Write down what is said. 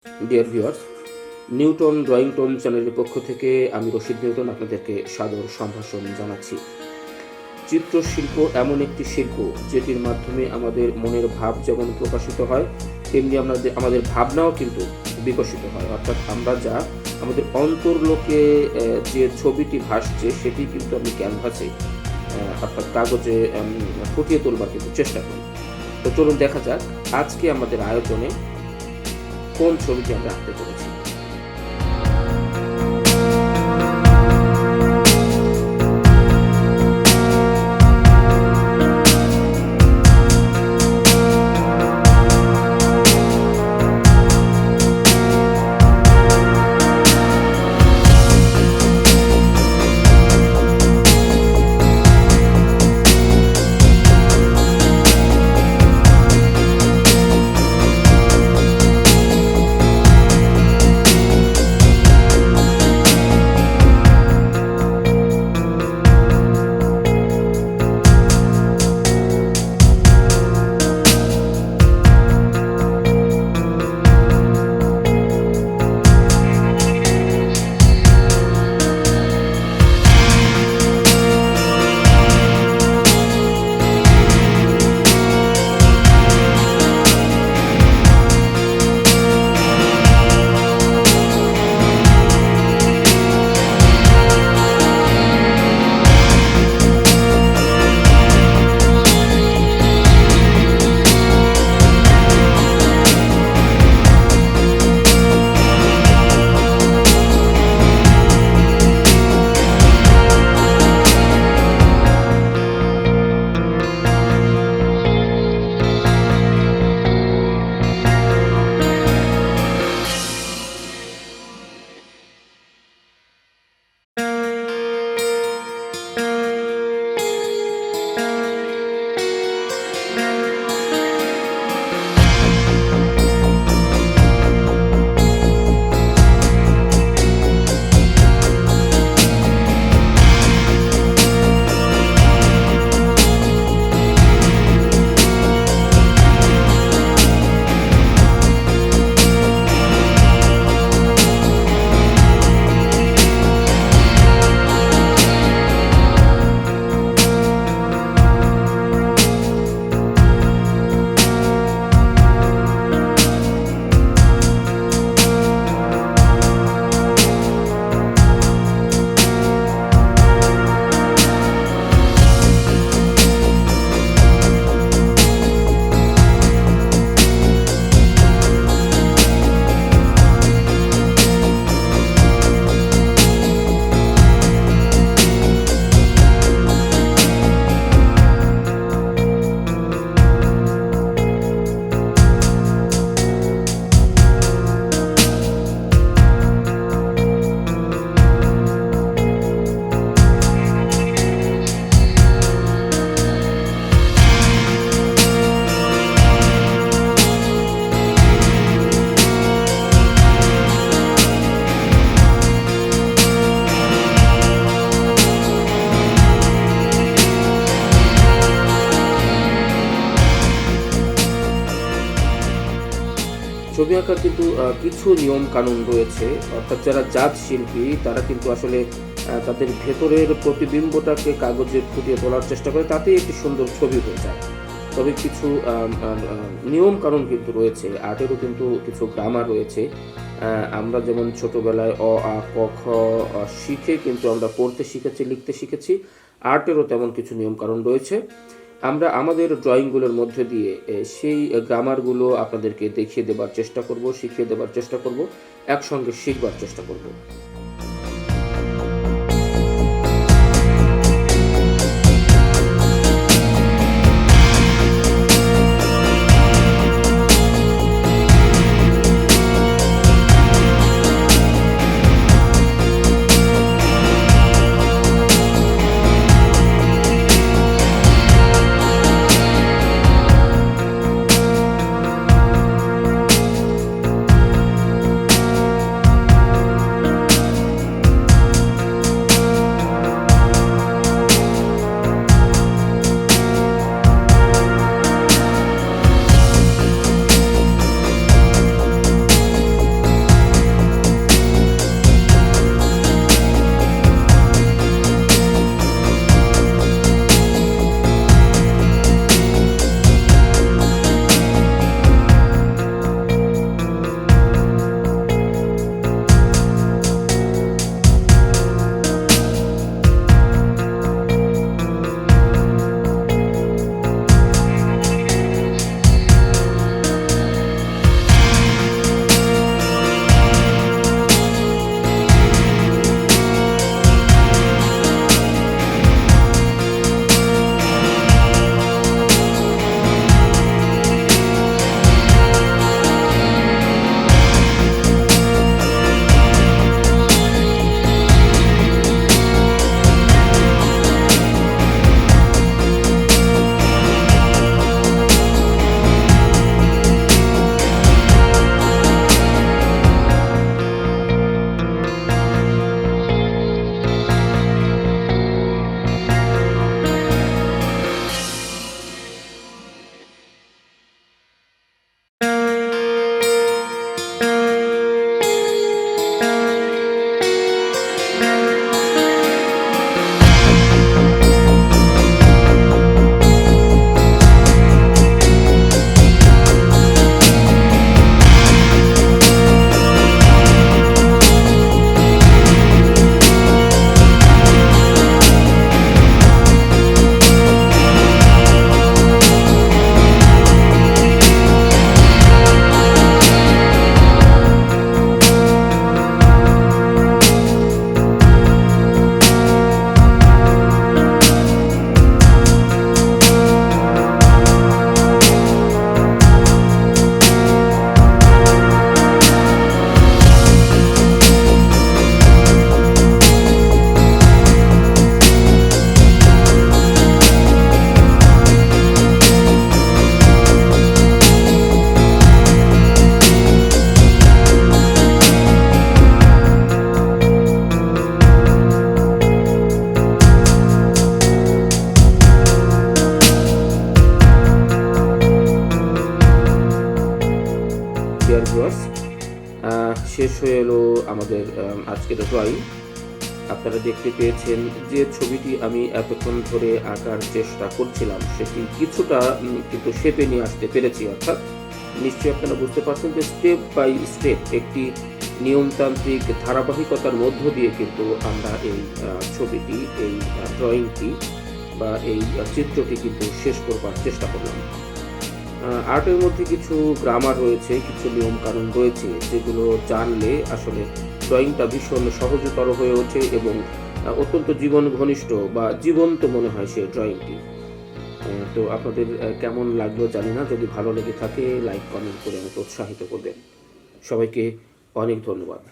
Dear viewers, Newton drawing tone চ্যানেলের পক্ষ থেকে আমি রশিদ নিউটন আপনাদেরকে সাদর সম্ভাষণ জানাচ্ছি। চিত্রশিল্প এমন একটি শিল্প যেটির মাধ্যমে আমাদের মনের ভাব যেমন প্রকাশিত হয়, তেমনি আমাদের ভাবনাও কিন্তু বিকশিত হয়। অর্থাৎ আমরা যা আমাদের অন্তর্লোকে যে ছবিটি ভাসছে সেটি কিন্তু আমি ক্যানভাসে অর্থাৎ কাগজে ফুটিয়ে তোলবার কিন্তু চেষ্টা করি। তো চলুন দেখা যাক আজকে আমাদের আয়োজনে কোন ছবিটি আমরা আঁকতে চলেছি। ছবি আঁকার কিন্তু কিছু নিয়ম কানুন রয়েছে। অর্থাৎ যারা জাত শিল্পী তারা কিন্তু আসলে তাদের ভেতরের প্রতিবিম্বটাকে কাগজে ফুটিয়ে তোলার চেষ্টা করে, তাতেই একটি সুন্দর ছবি হয়ে যায়। তবে কিছু নিয়ম কানুন কিন্তু রয়েছে, আর্টেরও কিন্তু কিছু গ্রামার রয়েছে। আমরা যেমন ছোটবেলায় অ আ ক খ শিখে কিন্তু আমরা পড়তে শিখেছি, লিখতে শিখেছি, আর্টেরও তেমন কিছু নিয়ম কানুন রয়েছে। আমরা আমাদের ড্রয়িংগুলোর মধ্যে দিয়ে সেই গ্রামারগুলো আপনাদেরকে দেখিয়ে দেবার চেষ্টা করব, শিখিয়ে দেবার চেষ্টা করব, একসঙ্গে শিখবার চেষ্টা করব। শেষ হয়ে এলো আমাদের আজকের ড্রয়িং। আপনারা দেখতে পেয়েছেন যে ছবিটি আমি এতক্ষণ ধরে আঁকার চেষ্টা করছিলাম সেটি কিছুটা কিন্তু শেপে নিয়ে আসতে পেরেছি। অর্থাৎ নিশ্চয়ই আপনারা বুঝতে পারছেন যে স্টেপ বাই স্টেপ একটি নিয়মতান্ত্রিক ধারাবাহিকতার মধ্য দিয়ে কিন্তু আমরা এই ছবিটি, এই ড্রয়িংটি বা এই চিত্রটি কিন্তু শেষ করবার চেষ্টা করলাম। আর্টের মধ্যে কিছু গ্রামার রয়েছে, কিছু নিয়মকানুন রয়েছে যেগুলো জানলে আসলে ড্রয়িংটা ভীষণ সহজতর হয়ে ওঠে এবং অত্যন্ত জীবন ঘনিষ্ঠ বা জীবন্ত মনে হয় সেই ড্রয়িংটি। তো আপনাদের কেমন লাগলো জানি না। যদি ভালো লেগে থাকে লাইক, কমেন্ট করে আমাকে উৎসাহিত করবেন। সবাইকে অনেক ধন্যবাদ।